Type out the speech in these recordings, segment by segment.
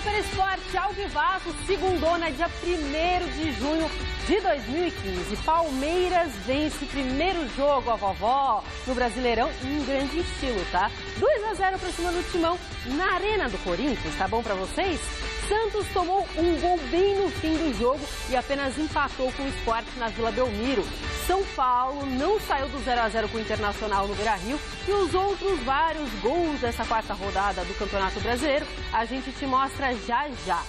Super Esporte Alvivaço, segundona, dia 1º de junho de 2015. Palmeiras vence o primeiro jogo, a vovó, no Brasileirão, em grande estilo, tá? 2-0 para cima do Timão, na Arena do Corinthians, tá bom para vocês? Santos tomou um gol bem no fim do jogo e apenas empatou com o Sport na Vila Belmiro. São Paulo não saiu do 0-0 com o Internacional no Beira-Rio e os outros vários gols dessa quarta rodada do Campeonato Brasileiro a gente te mostra já já.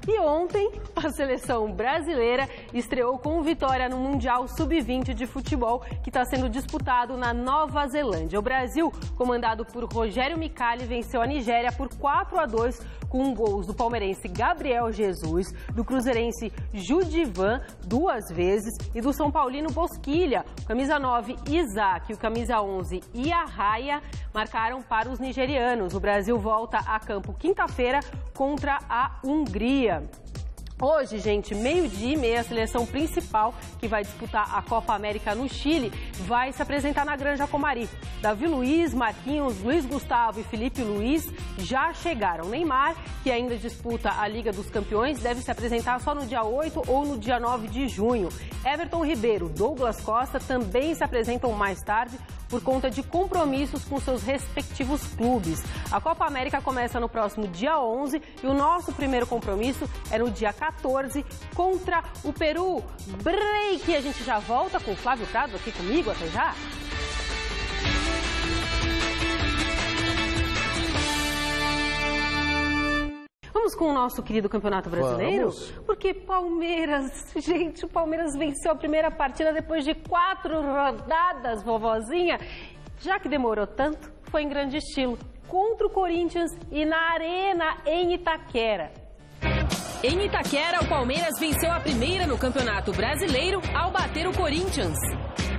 E ontem, a seleção brasileira estreou com vitória no Mundial Sub-20 de futebol, que está sendo disputado na Nova Zelândia. O Brasil, comandado por Rogério Micali, venceu a Nigéria por 4-2, com gols do palmeirense Gabriel Jesus, do cruzeirense Judivan, 2 vezes, e do São Paulino Bosquilha. O camisa 9, Isaac, e o camisa 11, Iarraia, marcaram para os nigerianos. O Brasil volta a campo quinta-feira contra a Hungria. Hoje, gente, 12h30, a seleção principal que vai disputar a Copa América no Chile vai se apresentar na Granja Comari. Davi Luiz, Marquinhos, Luiz Gustavo e Felipe Luiz já chegaram. Neymar, que ainda disputa a Liga dos Campeões, deve se apresentar só no dia 8 ou no dia 9 de junho. Everton Ribeiro, Douglas Costa também se apresentam mais tarde por conta de compromissos com seus respectivos clubes. A Copa América começa no próximo dia 11 e o nosso primeiro compromisso é no dia 14 contra o Peru. Break! A gente já volta com o Flávio Prado aqui comigo, até já. Vamos com o nosso querido Campeonato Brasileiro? Vamos. Porque Palmeiras, gente, o Palmeiras venceu a primeira partida depois de 4 rodadas, vovozinha. Já que demorou tanto, foi em grande estilo, contra o Corinthians e na Arena, em Itaquera. Em Itaquera, o Palmeiras venceu a primeira no Campeonato Brasileiro ao bater o Corinthians.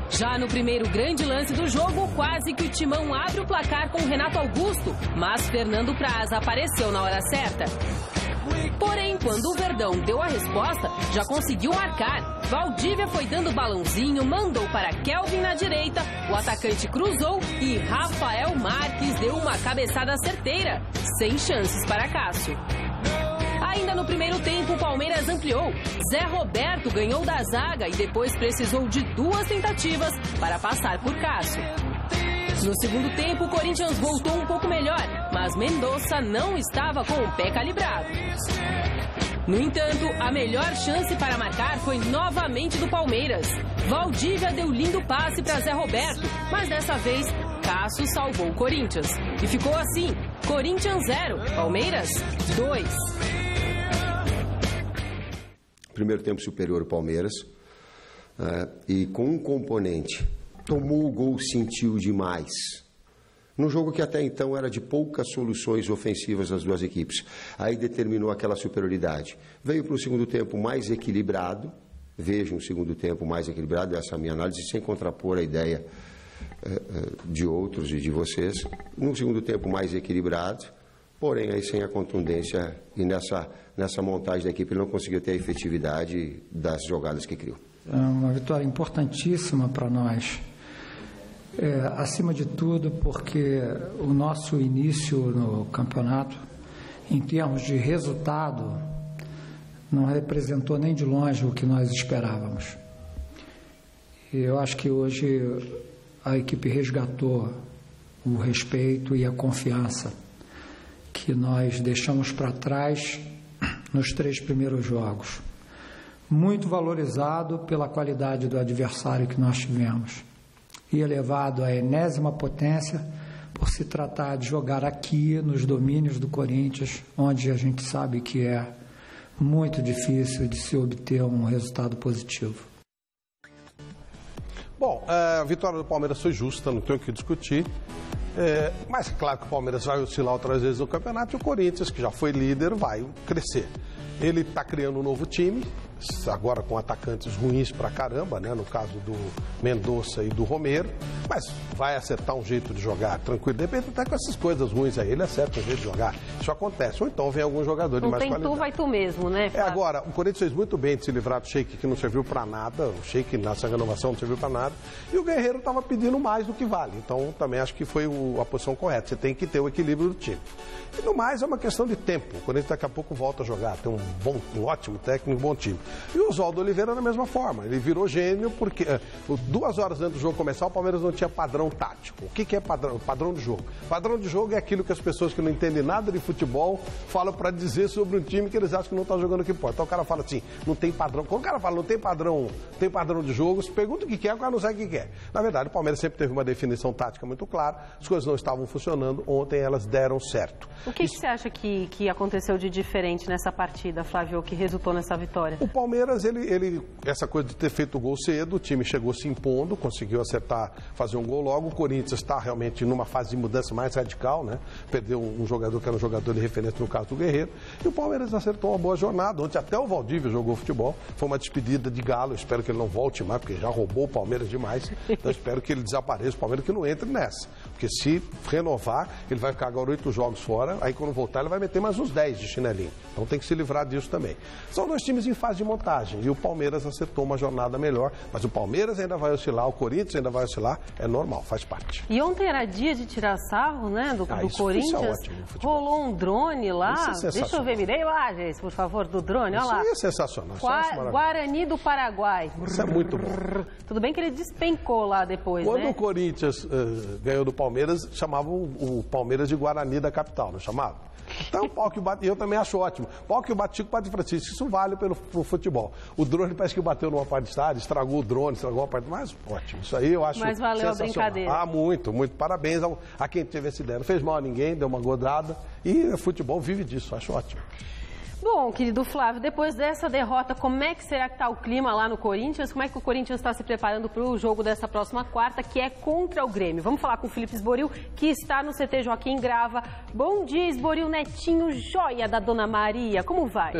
Já no primeiro grande lance do jogo, quase que o Timão abre o placar com o Renato Augusto, mas Fernando Praz apareceu na hora certa. Porém, quando o Verdão deu a resposta, já conseguiu marcar. Valdívia foi dando balãozinho, mandou para Kelvin na direita, o atacante cruzou e Rafael Marques deu uma cabeçada certeira, sem chances para Cássio. Ainda no primeiro tempo, o Palmeiras ampliou. Zé Roberto ganhou da zaga e depois precisou de 2 tentativas para passar por Cássio. No segundo tempo, o Corinthians voltou um pouco melhor, mas Mendonça não estava com o pé calibrado. No entanto, a melhor chance para marcar foi novamente do Palmeiras. Valdívia deu lindo passe para Zé Roberto, mas dessa vez, Cássio salvou o Corinthians. E ficou assim, Corinthians 0, Palmeiras 2. Primeiro tempo superior ao Palmeiras, e com um componente, tomou o gol, sentiu demais. Num jogo que até então era de poucas soluções ofensivas das duas equipes. Aí determinou aquela superioridade. Veio para o segundo tempo mais equilibrado, vejo um segundo tempo mais equilibrado, essa é a minha análise, sem contrapor a ideia de outros e de vocês. Num segundo tempo mais equilibrado, porém aí sem a contundência e nessa montagem da equipe ele não conseguiu ter a efetividade das jogadas que criou. É uma vitória importantíssima para nós, acima de tudo porque o nosso início no campeonato, em termos de resultado, não representou nem de longe o que nós esperávamos. E eu acho que hoje a equipe resgatou o respeito e a confiança que nós deixamos para trás nos 3 primeiros jogos. Muito valorizado pela qualidade do adversário que nós tivemos e elevado à enésima potência por se tratar de jogar aqui nos domínios do Corinthians, onde a gente sabe que é muito difícil de se obter um resultado positivo. Bom, a vitória do Palmeiras foi justa, não tenho o que discutir. Mas é claro que o Palmeiras vai oscilar outras vezes no campeonato e o Corinthians, que já foi líder, vai crescer. Ele está criando um novo time, agora com atacantes ruins pra caramba, né? No caso do Mendonça e do Romero, mas vai acertar um jeito de jogar, tranquilo. Depende até com essas coisas ruins aí, ele acerta um jeito de jogar. Isso acontece. Ou então vem algum jogador de mais qualidade. Não tem tu, vai tu mesmo, né, Flávio? Agora, o Corinthians fez muito bem de se livrar do Sheik, que não serviu pra nada. O Sheik, nessa renovação, não serviu pra nada. E o Guerreiro estava pedindo mais do que vale. Então, também acho que foi a posição correta. Você tem que ter o equilíbrio do time. E no mais, é uma questão de tempo. O Corinthians daqui a pouco volta a jogar. Tem um ótimo técnico, um bom time. E o Oswaldo Oliveira da mesma forma. Ele virou gênio porque 2 horas antes do jogo começar, o Palmeiras não tinha padrão tático. O que é padrão? Padrão de jogo. Padrão de jogo é aquilo que as pessoas que não entendem nada de futebol falam para dizer sobre um time que eles acham que não está jogando o que pode. Então o cara fala assim, não tem padrão. Quando o cara fala não tem padrão de jogo, se pergunta o que quer, o cara não sabe o que quer. Na verdade, o Palmeiras sempre teve uma definição tática muito clara, as coisas não estavam funcionando, ontem elas deram certo. O que você acha que aconteceu de diferente nessa partida, Flávio, que resultou nessa vitória? O Palmeiras, essa coisa de ter feito o gol cedo, o time chegou se impondo, conseguiu acertar, fazer um gol logo. O Corinthians está realmente numa fase de mudança mais radical, né? Perdeu um jogador que era um jogador de referência no caso do Guerreiro. E o Palmeiras acertou uma boa jornada. Ontem até o Valdívia jogou futebol. Foi uma despedida de Galo. Eu espero que ele não volte mais, porque já roubou o Palmeiras demais. Então eu espero que ele desapareça, o Palmeiras que não entre nessa. Porque se renovar, ele vai ficar agora 8 jogos fora. Aí quando voltar, ele vai meter mais uns 10 de chinelinho. Então tem que se livrar disso também. São 2 times em fase de montagem. E o Palmeiras acertou uma jornada melhor. Mas o Palmeiras ainda vai oscilar, o Corinthians ainda vai oscilar. É normal, faz parte. E ontem era dia de tirar sarro, né, do Corinthians. Isso é ótimo no futebol. Rolou um drone lá. Deixa eu ver, mirei lá, gente, por favor, do drone. Olha lá. Isso aí é sensacional. Guarani do Paraguai. Isso é muito bom. Tudo bem que ele despencou lá depois, Quando né? o Corinthians ganhou do Palmeiras, chamavam o Palmeiras de Guarani da capital, não chamava? Então, o pau que bate, eu também acho ótimo. Pau que bate Chico, bate Francisco, isso vale pro futebol. O drone parece que bateu numa parte de estádio, estragou o drone, estragou a parte, mas ótimo. Isso aí eu acho Mas valeu a brincadeira. Ah, muito, muito. Parabéns a quem teve essa ideia. Não fez mal a ninguém, deu uma godada e o futebol vive disso, acho ótimo. Bom, querido Flávio, depois dessa derrota, como é que será que está o clima lá no Corinthians? Como é que o Corinthians está se preparando para o jogo dessa próxima quarta, que é contra o Grêmio? Vamos falar com o Felipe Esboril, que está no CT Joaquim Grava. Bom dia, Esboril, netinho, joia da Dona Maria. Como vai?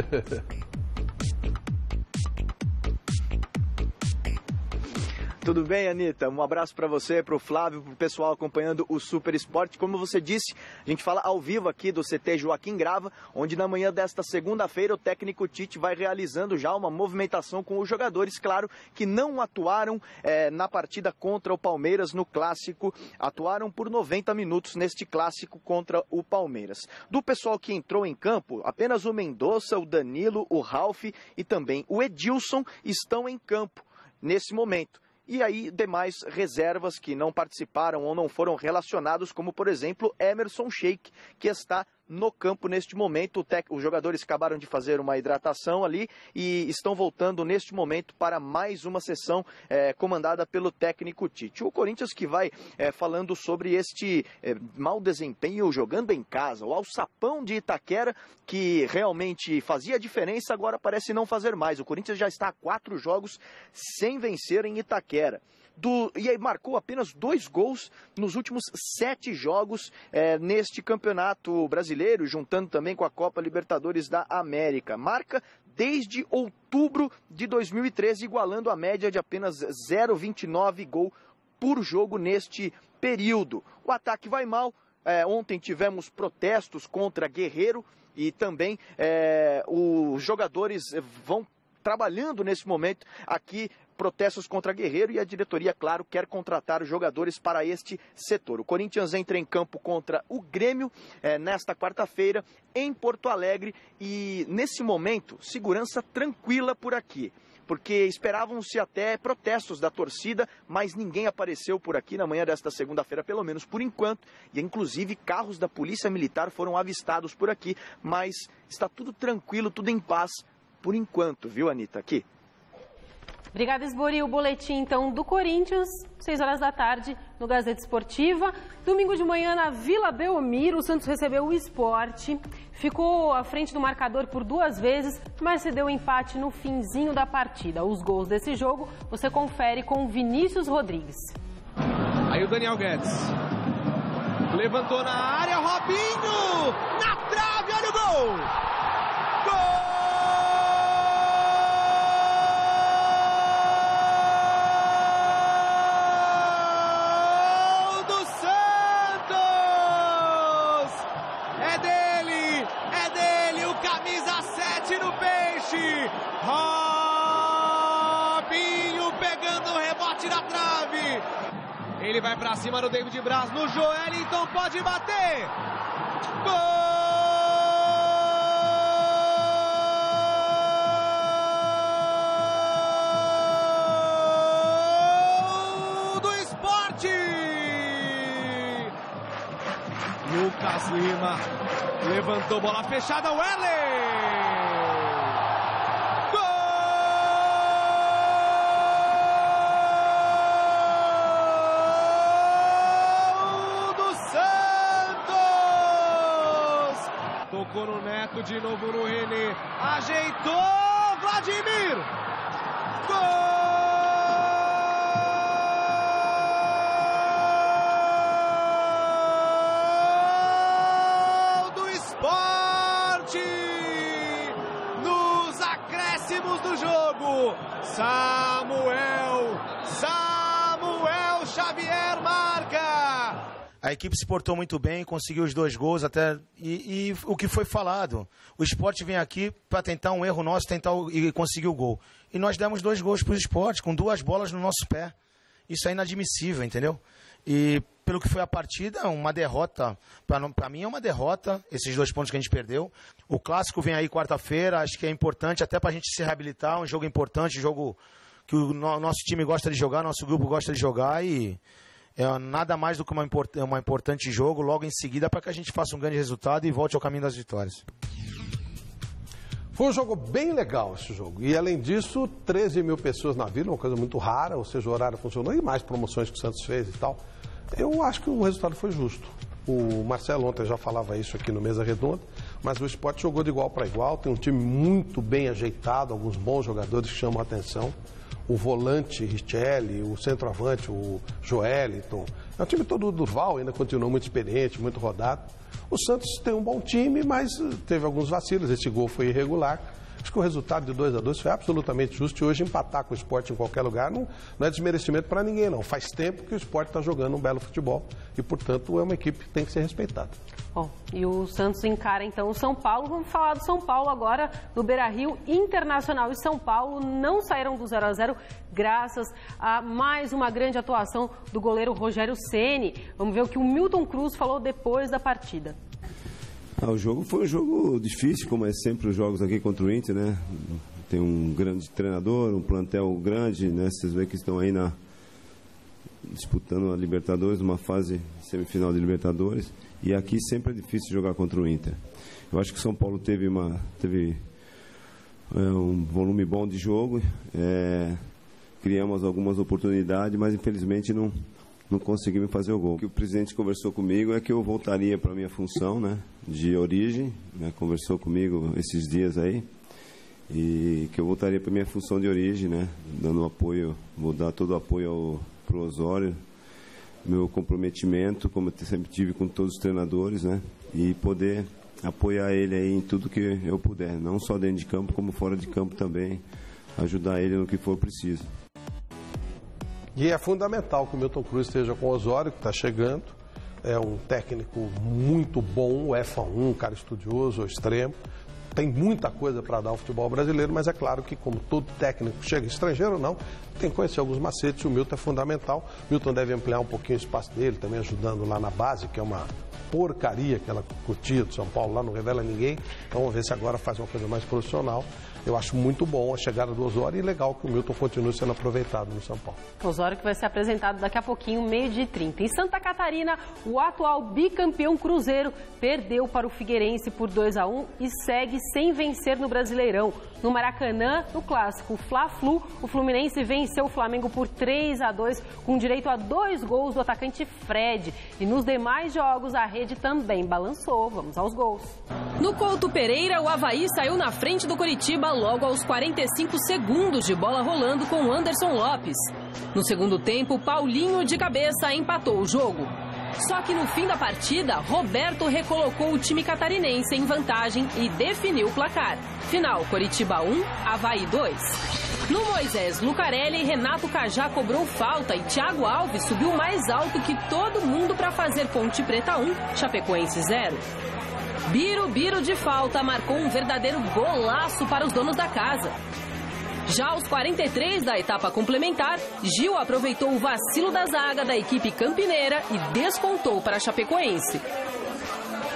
Tudo bem, Anitta? Um abraço para você, para o Flávio, para o pessoal acompanhando o Super Esporte. Como você disse, a gente fala ao vivo aqui do CT Joaquim Grava, onde na manhã desta segunda-feira o técnico Tite vai realizando já uma movimentação com os jogadores, claro, que não atuaram na partida contra o Palmeiras no Clássico, atuaram por 90 minutos neste Clássico contra o Palmeiras. Do pessoal que entrou em campo, apenas o Mendonça, o Danilo, o Ralf e também o Edilson estão em campo nesse momento. E aí, demais reservas que não participaram ou não foram relacionados, como, por exemplo, Emerson Sheik, que está no campo neste momento. Os jogadores acabaram de fazer uma hidratação ali e estão voltando neste momento para mais uma sessão comandada pelo técnico Tite. O Corinthians que vai falando sobre este mau desempenho jogando em casa. O alçapão de Itaquera, que realmente fazia diferença, agora parece não fazer mais. O Corinthians já está a 4 jogos sem vencer em Itaquera. E aí marcou apenas 2 gols nos últimos 7 jogos neste campeonato brasileiro, juntando também com a Copa Libertadores da América. Marca desde outubro de 2013, igualando a média de apenas 0,29 gol por jogo neste período. O ataque vai mal. Ontem tivemos protestos contra Guerreiro e também os jogadores vão trabalhando nesse momento aqui, protestos contra Guerreiro, e a diretoria, claro, quer contratar jogadores para este setor. O Corinthians entra em campo contra o Grêmio nesta quarta-feira em Porto Alegre e nesse momento segurança tranquila por aqui, porque esperavam-se até protestos da torcida, mas ninguém apareceu por aqui na manhã desta segunda-feira, pelo menos por enquanto, e inclusive carros da Polícia Militar foram avistados por aqui, mas está tudo tranquilo, tudo em paz por enquanto, viu, Anitta? Aqui. Obrigada, Esboril. O boletim, então, do Corinthians, 6 horas da tarde, no Gazeta Esportiva. Domingo de manhã, na Vila Belmiro, o Santos recebeu o Sport. Ficou à frente do marcador por 2 vezes, mas cedeu empate no finzinho da partida. Os gols desse jogo você confere com Vinícius Rodrigues. Aí o Daniel Guedes. Levantou na área, Robinho! Na trave, olha o gol! Gol! camisa 7 no Peixe. Robinho pegando o rebote na trave. Ele vai pra cima do David Braz, no Joelinton, pode bater. Gol do Sport! Lucas Lima levantou, bola fechada, Wesley! Tocou no Neto, de novo no René, ajeitou, Vladimir, gol do Sport, nos acréscimos do jogo, Samuel Xavier marca. A equipe se portou muito bem, conseguiu os 2 gols até e o que foi falado. O Sport vem aqui para tentar um erro nosso, e conseguir o gol. E nós demos 2 gols para o Sport, com 2 bolas no nosso pé. Isso é inadmissível, entendeu? E pelo que foi a partida, uma derrota. Para mim é uma derrota, esses 2 pontos que a gente perdeu. O clássico vem aí quarta-feira, acho que é importante até para a gente se reabilitar. Um jogo importante, um jogo que o nosso time gosta de jogar, nosso grupo gosta de jogar e... é nada mais do que uma importante jogo logo em seguida para que a gente faça um grande resultado e volte ao caminho das vitórias. Foi um jogo bem legal esse jogo. E além disso, 13 mil pessoas na Vila, uma coisa muito rara, ou seja, o horário funcionou e mais promoções que o Santos fez e tal. Eu acho que o resultado foi justo. O Marcelo ontem já falava isso aqui no Mesa Redonda, mas o Sport jogou de igual para igual, tem um time muito bem ajeitado, alguns bons jogadores que chamam a atenção. O volante Richelli, o centroavante, o Joelinton. É o time todo do Durval, ainda continua muito experiente, muito rodado. O Santos tem um bom time, mas teve alguns vacilos, esse gol foi irregular. Acho que o resultado de 2-2 foi absolutamente justo e hoje empatar com o Sport em qualquer lugar não é desmerecimento para ninguém, não. Faz tempo que o Sport está jogando um belo futebol e, portanto, é uma equipe que tem que ser respeitada. Bom, e o Santos encara então o São Paulo. Vamos falar do São Paulo agora no Beira-Rio. Internacional e São Paulo não saíram do 0-0 graças a mais uma grande atuação do goleiro Rogério Ceni. Vamos ver o que o Milton Cruz falou depois da partida. O jogo foi um jogo difícil, como é sempre os jogos aqui contra o Inter, né? Tem um grande treinador, um plantel grande, né? Vocês veem que estão aí disputando a Libertadores, uma fase semifinal de Libertadores. E aqui sempre é difícil jogar contra o Inter. Eu acho que o São Paulo teve um volume bom de jogo, criamos algumas oportunidades, mas infelizmente não conseguimos fazer o gol. O que o presidente conversou comigo é que eu voltaria para a minha função, né, de origem, né, conversou comigo esses dias aí, e que eu voltaria para a minha função de origem, né, dando apoio, vou dar todo o apoio para o Osório, meu comprometimento, como eu sempre tive com todos os treinadores, né, e poder apoiar ele aí em tudo que eu puder, não só dentro de campo, como fora de campo também, ajudar ele no que for preciso. E é fundamental que o Milton Cruz esteja com o Osório, que está chegando. É um técnico muito bom, o EFA 1, um cara estudioso, extremo. Tem muita coisa para dar ao futebol brasileiro, mas é claro que, como todo técnico chega, estrangeiro ou não, tem que conhecer alguns macetes. O Milton é fundamental. O Milton deve ampliar um pouquinho o espaço dele, também ajudando lá na base, que é uma porcaria, aquela curtida do São Paulo lá, não revela ninguém. Então vamos ver se agora faz uma coisa mais profissional. Eu acho muito bom a chegada do Osório e legal que o Milton continue sendo aproveitado no São Paulo. Osório que vai ser apresentado daqui a pouquinho, 12h30. Em Santa Catarina, o atual bicampeão Cruzeiro perdeu para o Figueirense por 2-1 e segue sem vencer no Brasileirão. No Maracanã, no clássico Fla-Flu, o Fluminense venceu o Flamengo por 3-2, com direito a 2 gols do atacante Fred. E nos demais jogos, a rede também balançou. Vamos aos gols. No Couto Pereira, o Avaí saiu na frente do Coritiba logo aos 45 segundos de bola rolando com Anderson Lopes. No segundo tempo, Paulinho de cabeça empatou o jogo. Só que no fim da partida, Roberto recolocou o time catarinense em vantagem e definiu o placar. Final, Coritiba 1, Avaí 2. No Moisés Lucarelli, Renato Cajá cobrou falta e Thiago Alves subiu mais alto que todo mundo para fazer Ponte Preta 1, Chapecoense 0. Biro de falta marcou um verdadeiro golaço para os donos da casa. Já aos 43 da etapa complementar, Gil aproveitou o vacilo da zaga da equipe campineira e descontou para a Chapecoense.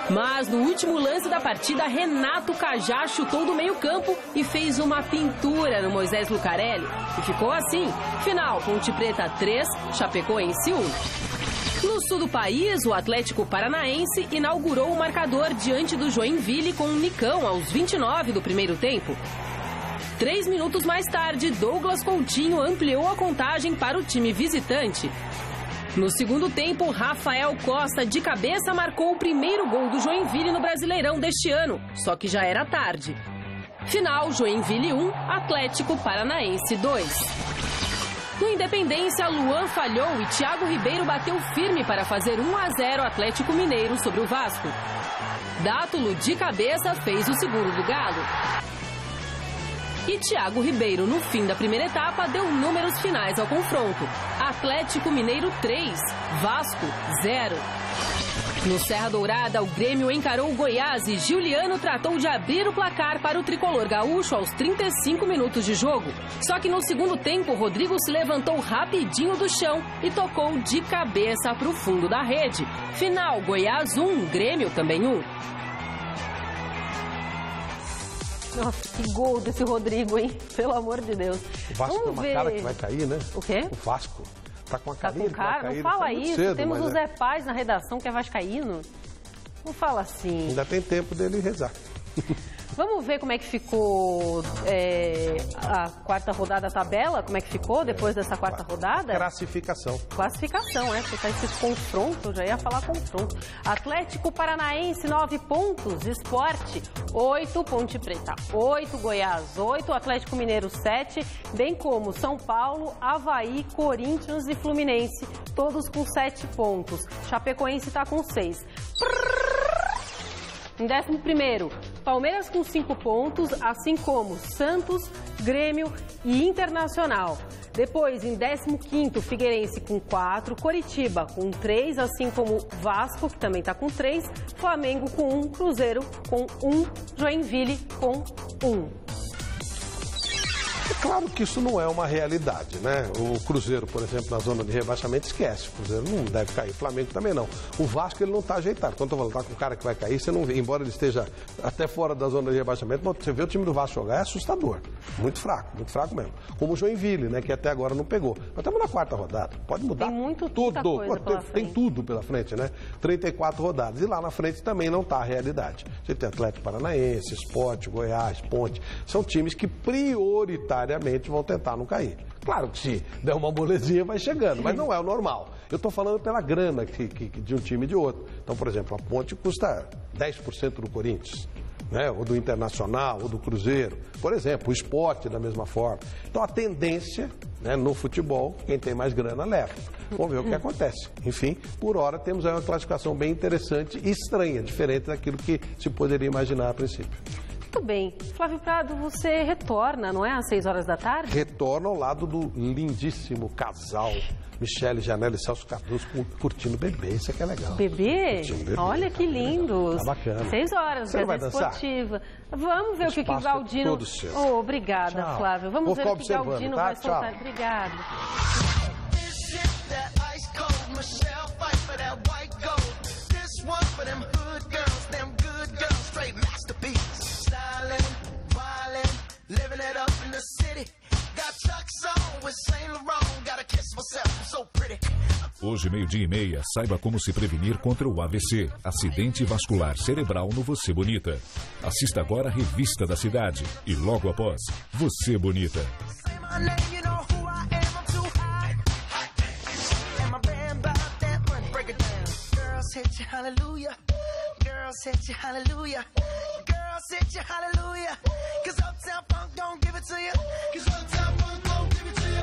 Mas no último lance da partida, Renato Cajá chutou do meio-campo e fez uma pintura no Moisés Lucarelli. E ficou assim: final, Ponte Preta 3, Chapecoense 1. No sul do país, o Atlético Paranaense inaugurou o marcador diante do Joinville com um Nicão aos 29 do primeiro tempo. 3 minutos mais tarde, Douglas Coutinho ampliou a contagem para o time visitante. No segundo tempo, Rafael Costa de cabeça marcou o primeiro gol do Joinville no Brasileirão deste ano, só que já era tarde. Final, Joinville 1, Atlético Paranaense 2. No Independência, Luan falhou e Thiago Ribeiro bateu firme para fazer 1-0 Atlético Mineiro sobre o Vasco. Dátulo de cabeça fez o segundo do Galo. E Thiago Ribeiro, no fim da primeira etapa, deu números finais ao confronto. Atlético Mineiro 3, Vasco 0. No Serra Dourada, o Grêmio encarou o Goiás e Giuliano tratou de abrir o placar para o tricolor gaúcho aos 35 minutos de jogo. Só que no segundo tempo, Rodrigo se levantou rapidinho do chão e tocou de cabeça para o fundo da rede. Final, Goiás 1, Grêmio também 1. Nossa, que gol desse Rodrigo, hein? Pelo amor de Deus. O Vasco Vamos tem uma ver. cara que vai cair, né? O quê? O Vasco. Tá com a carinha com cara? que vai cair. Não fala isso. Cedo, Temos o mas Zé Paz na redação que é vascaíno. Não fala assim. Ainda tem tempo dele rezar. Vamos ver como é que ficou a quarta rodada da tabela? Como é que ficou depois dessa quarta rodada? Classificação. Classificação, porque tá escrito confronto, eu já ia falar confronto. Atlético Paranaense, 9 pontos. Sport, 8. Ponte Preta, 8. Goiás, 8. Atlético Mineiro, 7. Bem como São Paulo, Avaí, Corinthians e Fluminense, todos com 7 pontos. Chapecoense está com 6. Em 11º, Palmeiras com 5 pontos, assim como Santos, Grêmio e Internacional. Depois, em 15º, Figueirense com 4, Coritiba com 3, assim como Vasco, que também está com 3, Flamengo com 1, Cruzeiro com 1, Joinville com 1. É claro que isso não é uma realidade, né? O Cruzeiro, por exemplo, na zona de rebaixamento, esquece. O Cruzeiro não deve cair, o Flamengo também não. O Vasco, ele não está ajeitado. Quando eu tô falando, tá com um cara que vai cair, você não vê, embora ele esteja até fora da zona de rebaixamento, você vê o time do Vasco jogar, é assustador. Muito fraco mesmo. Como o Joinville, né? Que até agora não pegou. Mas estamos na quarta rodada, pode mudar. Tem muita tudo. coisa pela frente. Tem tudo pela frente, né? 34 rodadas. E lá na frente também não está a realidade. Você tem Atlético Paranaense, Sport, Goiás, Ponte. São times que prioritariamente vão tentar não cair. Claro que se der uma molezinha vai chegando, mas não é o normal. Eu estou falando pela grana de um time e de outro. Então, por exemplo, a Ponte custa 10% do Corinthians, né? Ou do Internacional, ou do Cruzeiro. Por exemplo, o Sport da mesma forma. Então, a tendência, né, no futebol, quem tem mais grana leva. Vamos ver o que acontece. Enfim, por hora temos aí uma classificação bem interessante e estranha, diferente daquilo que se poderia imaginar a princípio. Muito bem. Flávio Prado, você retorna, não é? Às 6 horas da tarde? Retorna ao lado do lindíssimo casal Michele Janela e Celso Cardoso curtindo bebê. Isso é que é legal. Bebê? Olha que lindos. Tá bacana. 6 horas, Você vai dançar? Esportiva. Vamos ver o que o Galdino... todo seu. Oh, obrigada, Tchau. Flávio. Vamos Vou ver ficar o que o Galdino observando, tá? vai soltar. Tchau. Obrigada. Living it up in the city. Got Chuck's on with Saint Laurent. Gotta kiss myself, I'm so pretty. Hoje, 12:30, saiba como se prevenir contra o AVC, acidente vascular cerebral no Você Bonita. Assista agora a Revista da Cidade e logo após, Você Bonita. Hit you hallelujah. Girls hit you hallelujah. 'Cause Uptown Funk don't give it to you. 'Cause Uptown Funk don't give it to you.